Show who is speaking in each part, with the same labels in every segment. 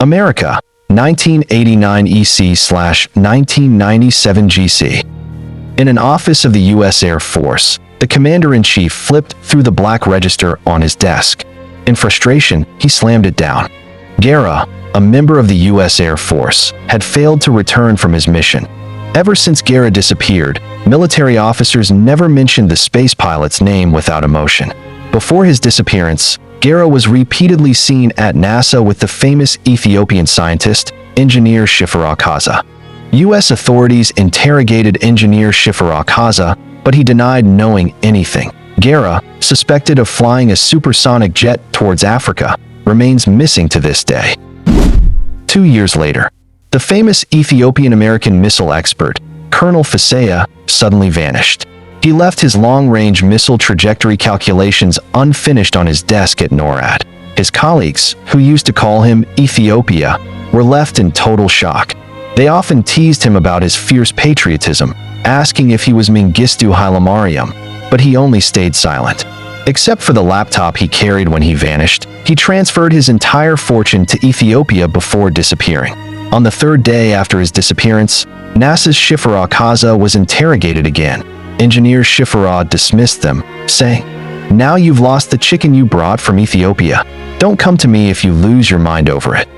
Speaker 1: America, 1989 EC/1997 GC. In an office of the U.S. Air Force, the commander-in-chief flipped through the black register on his desk. In frustration, he slammed it down. Guerra, a member of the U.S. Air Force, had failed to return from his mission. Ever since Guerra disappeared, military officers never mentioned the space pilot's name without emotion. Before his disappearance, Guerra was repeatedly seen at NASA with the famous Ethiopian scientist, Engineer Shifra Kaza. U.S. authorities interrogated Engineer Shifra Kaza, but he denied knowing anything. Guerra, suspected of flying a supersonic jet towards Africa, remains missing to this day. 2 years later, the famous Ethiopian-American missile expert, Colonel Faseya, suddenly vanished. He left his long-range missile trajectory calculations unfinished on his desk at NORAD. His colleagues, who used to call him Ethiopia, were left in total shock. They often teased him about his fierce patriotism, asking if he was Mengistu Hailemariam, but he only stayed silent. Except for the laptop he carried when he vanished, he transferred his entire fortune to Ethiopia before disappearing. On the third day after his disappearance, NASA's Shifra Kaza was interrogated again. Engineer Shifra dismissed them, saying, "Now you've lost the chicken you brought from Ethiopia. Don't come to me if you lose your mind over it."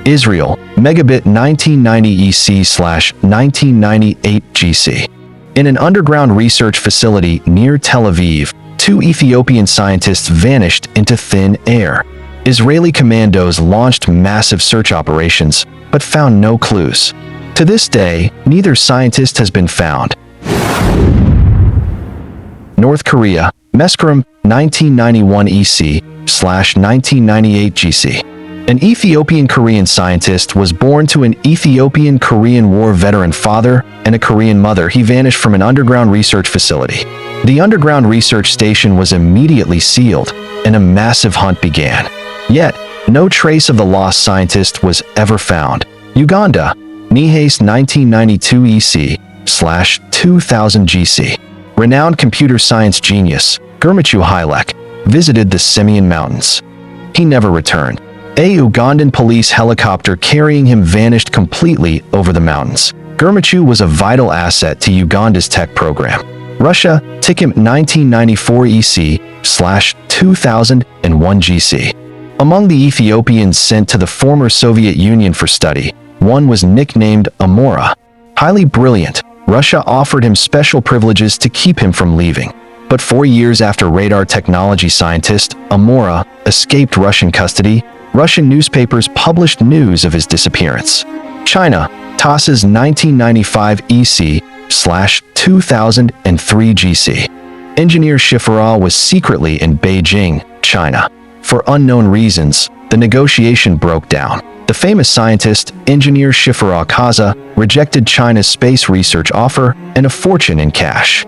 Speaker 1: Israel, Megabit 1990 EC/1998 GC. In an underground research facility near Tel Aviv, 2 Ethiopian scientists vanished into thin air. Israeli commandos launched massive search operations, but found no clues. To this day, neither scientist has been found. North Korea, Meskeram, 1991 EC/1998 GC. An Ethiopian-Korean scientist was born to an Ethiopian-Korean War veteran father and a Korean mother. He vanished from an underground research facility. The underground research station was immediately sealed, and a massive hunt began. Yet, no trace of the lost scientist was ever found. Uganda, Nihase 1992 EC/2000 GC. Renowned computer science genius, Gurmichu Hailek, visited the Simeon Mountains. He never returned. A Ugandan police helicopter carrying him vanished completely over the mountains. Gurmichu was a vital asset to Uganda's tech program. Russia, Tikim 1994 EC/2001 GC. Among the Ethiopians sent to the former Soviet Union for study, one was nicknamed Amora. Highly brilliant, Russia offered him special privileges to keep him from leaving. But 4 years after radar technology scientist Amora escaped Russian custody, Russian newspapers published news of his disappearance. China, TASS's 1995 EC/2003 GC. Engineer Shifra was secretly in Beijing, China. For unknown reasons, the negotiation broke down. The famous scientist, Engineer Shifra Kaza, rejected China's space research offer and a fortune in cash.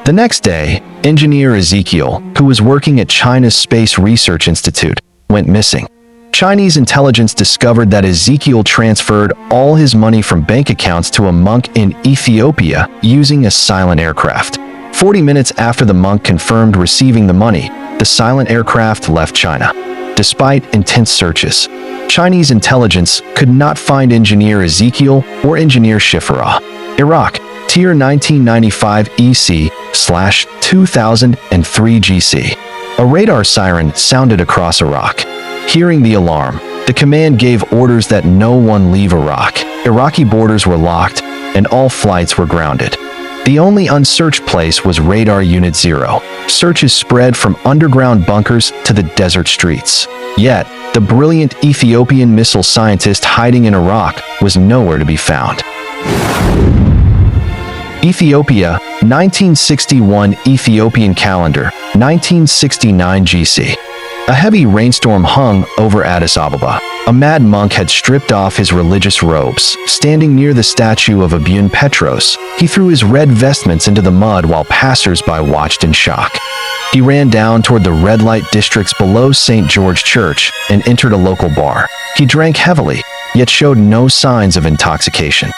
Speaker 1: The next day, Engineer Ezekiel, who was working at China's Space Research Institute, went missing. Chinese intelligence discovered that Ezekiel transferred all his money from bank accounts to a monk in Ethiopia using a silent aircraft. 40 minutes after the monk confirmed receiving the money, the silent aircraft left China. Despite intense searches, Chinese intelligence could not find Engineer Ezekiel or Engineer Shifra. Iraq, Tier 1995 EC/2003 GC. A radar siren sounded across Iraq. Hearing the alarm, the command gave orders that no one leave Iraq. Iraqi borders were locked, and all flights were grounded. The only unsearched place was Radar Unit 0. Searches spread from underground bunkers to the desert streets. Yet, the brilliant Ethiopian missile scientist hiding in Iraq was nowhere to be found. Ethiopia, 1961 Ethiopian calendar, 1969 GC. A heavy rainstorm hung over Addis Ababa. A mad monk had stripped off his religious robes. Standing near the statue of Abun Petros, he threw his red vestments into the mud while passers-by watched in shock. He ran down toward the red light districts below St. George Church and entered a local bar. He drank heavily, yet showed no signs of intoxication.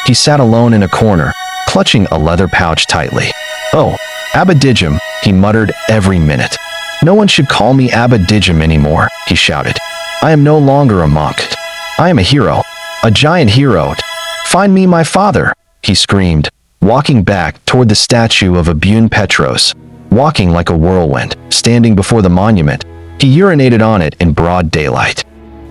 Speaker 1: He sat alone in a corner, clutching a leather pouch tightly. "Oh, Abba Dijum," he muttered every minute. "No one should call me Abba Dijum anymore," he shouted. I am no longer a monk. I am a hero. A giant hero. Find me my father, he screamed, walking back toward the statue of Abune Petros. Walking like a whirlwind, standing before the monument, he urinated on it in broad daylight.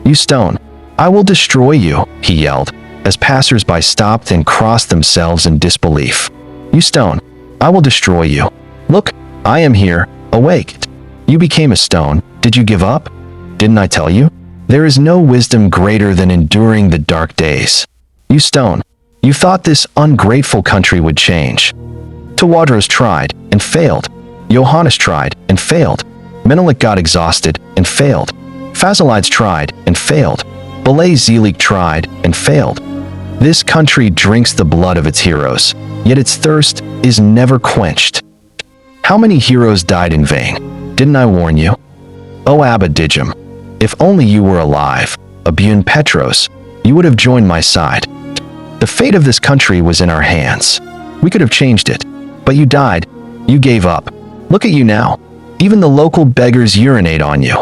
Speaker 1: You stone, I will destroy you, he yelled, as passers-by stopped and crossed themselves in disbelief. You stone, I will destroy you. Look, I am here, awake. You became a stone, did you give up? Didn't I tell you? There is no wisdom greater than enduring the dark days. You stone, you thought this ungrateful country would change. Tawadros tried and failed. Johannes tried and failed. Menelik got exhausted and failed. Phasilides tried and failed. Balay Zelik tried and failed. This country drinks the blood of its heroes, yet its thirst is never quenched. How many heroes died in vain? Didn't I warn you? O Abba Digim, if only you were alive, Abune Petros, you would have joined my side. The fate of this country was in our hands. We could have changed it, but you died. You gave up. Look at you now. Even the local beggars urinate on you.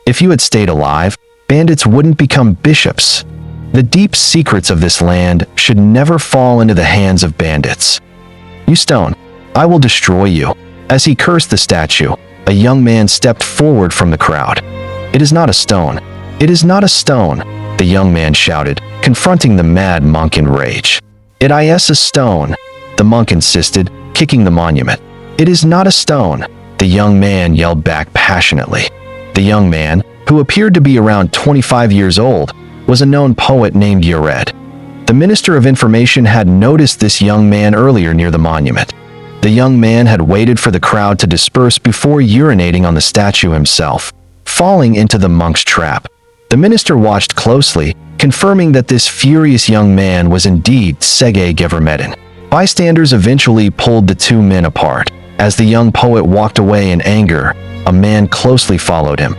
Speaker 1: If you had stayed alive, bandits wouldn't become bishops. The deep secrets of this land should never fall into the hands of bandits. You stone, I will destroy you. As he cursed the statue, a young man stepped forward from the crowd. It is not a stone. It is not a stone, the young man shouted, confronting the mad monk in rage. It is a stone, the monk insisted, kicking the monument. It is not a stone, the young man yelled back passionately. The young man, who appeared to be around 25 years old, was a known poet named Yared. The Minister of Information had noticed this young man earlier near the monument. The young man had waited for the crowd to disperse before urinating on the statue himself, falling into the monk's trap. The minister watched closely, confirming that this furious young man was indeed Sergei Gevermedin. Bystanders eventually pulled the two men apart. As the young poet walked away in anger, a man closely followed him.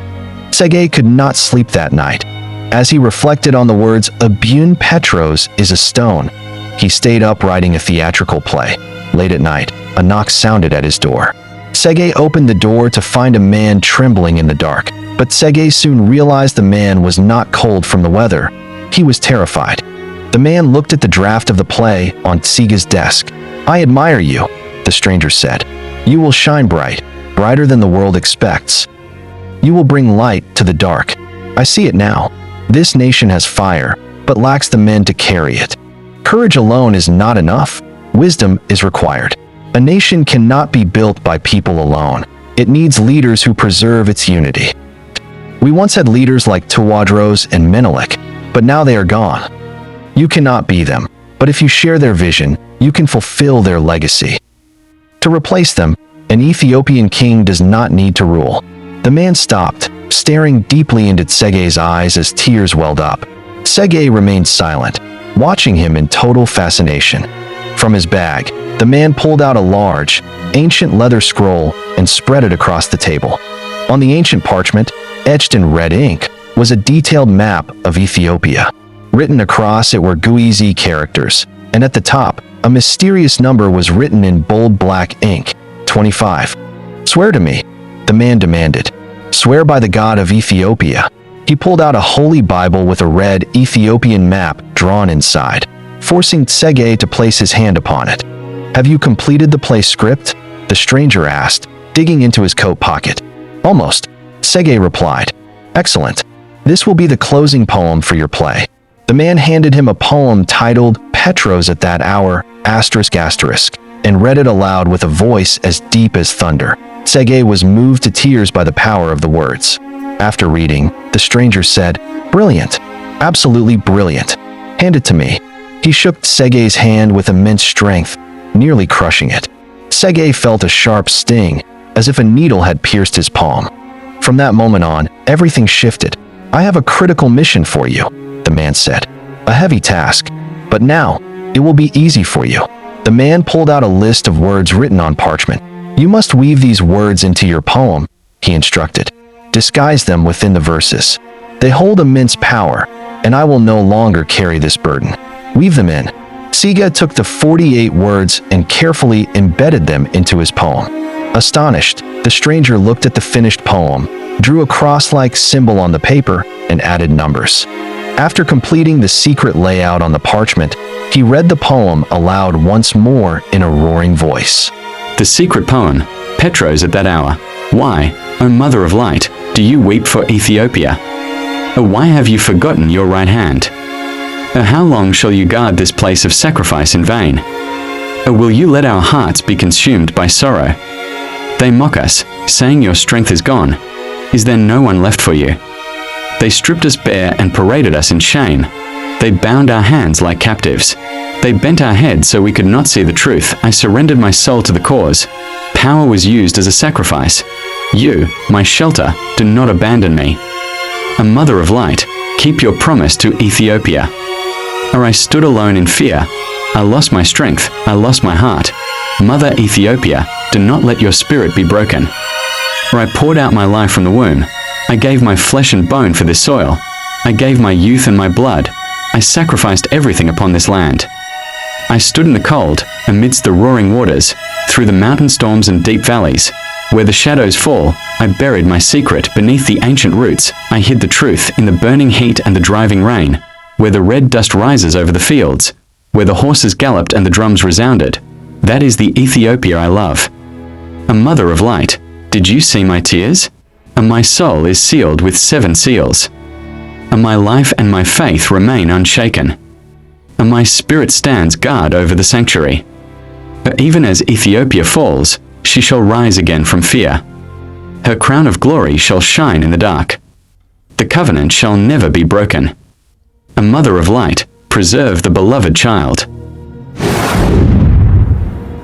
Speaker 1: Sergei could not sleep that night. As he reflected on the words, Abune Petros is a stone, he stayed up writing a theatrical play. Late at night, a knock sounded at his door. Sergei opened the door to find a man trembling in the dark, but Sergei soon realized the man was not cold from the weather. He was terrified. The man looked at the draft of the play on Tsiga's desk. I admire you, the stranger said. You will shine bright, brighter than the world expects. You will bring light to the dark. I see it now. This nation has fire, but lacks the men to carry it. Courage alone is not enough. Wisdom is required. A nation cannot be built by people alone. It needs leaders who preserve its unity. We once had leaders like Tawadros and Menelik, but now they are gone. You cannot be them, but if you share their vision, you can fulfill their legacy. To replace them, an Ethiopian king does not need to rule. The man stopped, staring deeply into Sergei's eyes as tears welled up. Sergei remained silent, watching him in total fascination. From his bag, the man pulled out a large, ancient leather scroll and spread it across the table. On the ancient parchment, etched in red ink, was a detailed map of Ethiopia. Written across it were Guizi characters, and at the top, a mysterious number was written in bold black ink, 25. Swear to me, the man demanded. Swear by the God of Ethiopia. He pulled out a holy Bible with a red Ethiopian map drawn inside, forcing Sergei to place his hand upon it. Have you completed the play script? The stranger asked, digging into his coat pocket. Almost, Sergei replied. Excellent. This will be the closing poem for your play. The man handed him a poem titled Petros at that hour, ***, and read it aloud with a voice as deep as thunder. Sergei was moved to tears by the power of the words. After reading, the stranger said, Brilliant, absolutely brilliant. Hand it to me. He shook Sergei's hand with immense strength, nearly crushing it. Sergei felt a sharp sting, as if a needle had pierced his palm. From that moment on, everything shifted. I have a critical mission for you, the man said. A heavy task, but now, it will be easy for you. The man pulled out a list of words written on parchment. You must weave these words into your poem, he instructed. Disguise them within the verses. They hold immense power, and I will no longer carry this burden. Weave them in. Tsiga took the 48 words and carefully embedded them into his poem. Astonished, the stranger looked at the finished poem, drew a cross-like symbol on the paper, and added numbers. After completing the secret layout on the parchment, he read the poem aloud once more in a roaring voice.
Speaker 2: The secret poem, Petros at that hour. Why, O Mother of Light, do you weep for Ethiopia? Oh, why have you forgotten your right hand? Oh, how long shall you guard this place of sacrifice in vain? Oh, will you let our hearts be consumed by sorrow? They mock us, saying your strength is gone. Is there no one left for you? They stripped us bare and paraded us in shame. They bound our hands like captives. They bent our heads so we could not see the truth. I surrendered my soul to the cause. Power was used as a sacrifice. You, my shelter, do not abandon me. A Mother of Light, keep your promise to Ethiopia. Or I stood alone in fear. I lost my strength. I lost my heart. Mother Ethiopia, do not let your spirit be broken. For I poured out my life from the womb. I gave my flesh and bone for this soil. I gave my youth and my blood. I sacrificed everything upon this land. I stood in the cold, amidst the roaring waters, through the mountain storms and deep valleys. Where the shadows fall, I buried my secret beneath the ancient roots. I hid the truth in the burning heat and the driving rain. Where the red dust rises over the fields, where the horses galloped and the drums resounded. That is the Ethiopia I love. A Mother of Light, did you see my tears? And my soul is sealed with 7 seals. And my life and my faith remain unshaken. And my spirit stands guard over the sanctuary. But even as Ethiopia falls, she shall rise again from fear. Her crown of glory shall shine in the dark. The covenant shall never be broken. A Mother of Light, preserve the beloved child.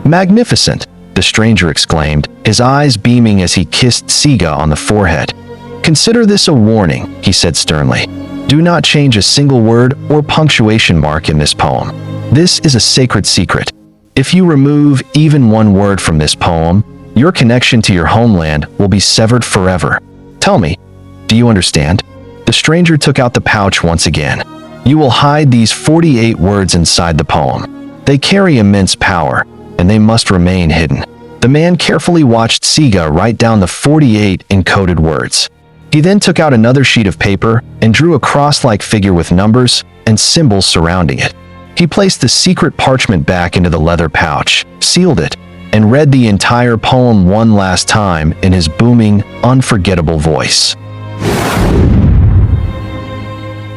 Speaker 1: Magnificent, the stranger exclaimed, his eyes beaming as he kissed Siga on the forehead. Consider this a warning, he said sternly. Do not change a single word or punctuation mark in this poem. This is a sacred secret. If you remove even one word from this poem, your connection to your homeland will be severed forever. Tell me, do you understand? The stranger took out the pouch once again. You will hide these 48 words inside the poem. They carry immense power, and they must remain hidden. The man carefully watched Siga write down the 48 encoded words. He then took out another sheet of paper and drew a cross-like figure with numbers and symbols surrounding it. He placed the secret parchment back into the leather pouch, sealed it, and read the entire poem one last time in his booming, unforgettable voice.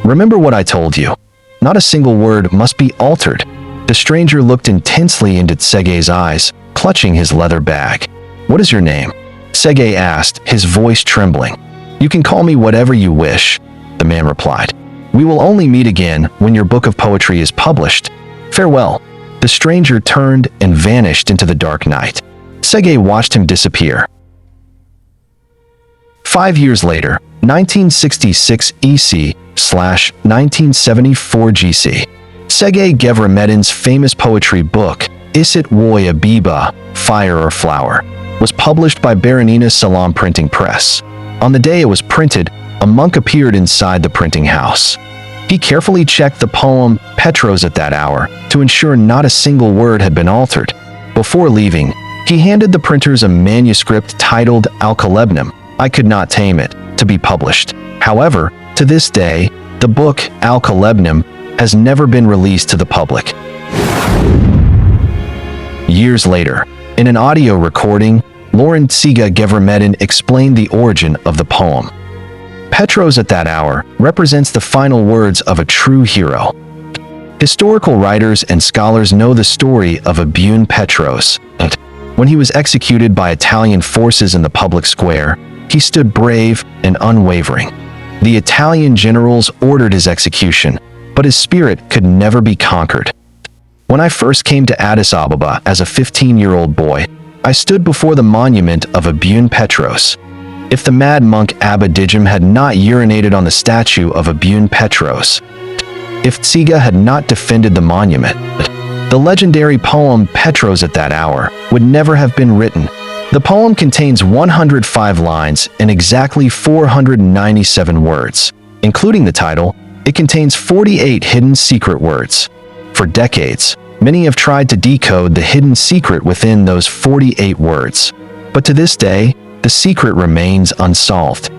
Speaker 1: Remember what I told you. Not a single word must be altered. The stranger looked intensely into Tsege's eyes, clutching his leather bag. What is your name? Tsege asked, his voice trembling. You can call me whatever you wish, the man replied. We will only meet again when your book of poetry is published. Farewell. The stranger turned and vanished into the dark night. Tsege watched him disappear. 5 years later, 1966 EC/1974 GC. Tsege Gevremedin's famous poetry book, Isit Woy Abiba, Fire or Flower, was published by Baranina Salam Printing Press. On the day it was printed, a monk appeared inside the printing house. He carefully checked the poem Petros at that hour to ensure not a single word had been altered. Before leaving, he handed the printers a manuscript titled Al-Kalebnim, I Could Not Tame It, to be published. However, to this day, the book Al-Kalebnim has never been released to the public. Years later, in an audio recording, Lauren Tsiga Gevremedin explained the origin of the poem. Petros at that hour represents the final words of a true hero. Historical writers and scholars know the story of Abune Petros. When he was executed by Italian forces in the public square, he stood brave and unwavering. The Italian generals ordered his execution, but his spirit could never be conquered. When I first came to Addis Ababa as a 15-year-old boy, I stood before the monument of Abune Petros. If the mad monk Abba Dijim had not urinated on the statue of Abune Petros, if Tsiga had not defended the monument, the legendary poem Petros at that hour would never have been written. The poem contains 105 lines and exactly 497 words. Including the title, it contains 48 hidden secret words. For decades, many have tried to decode the hidden secret within those 48 words. But to this day, the secret remains unsolved.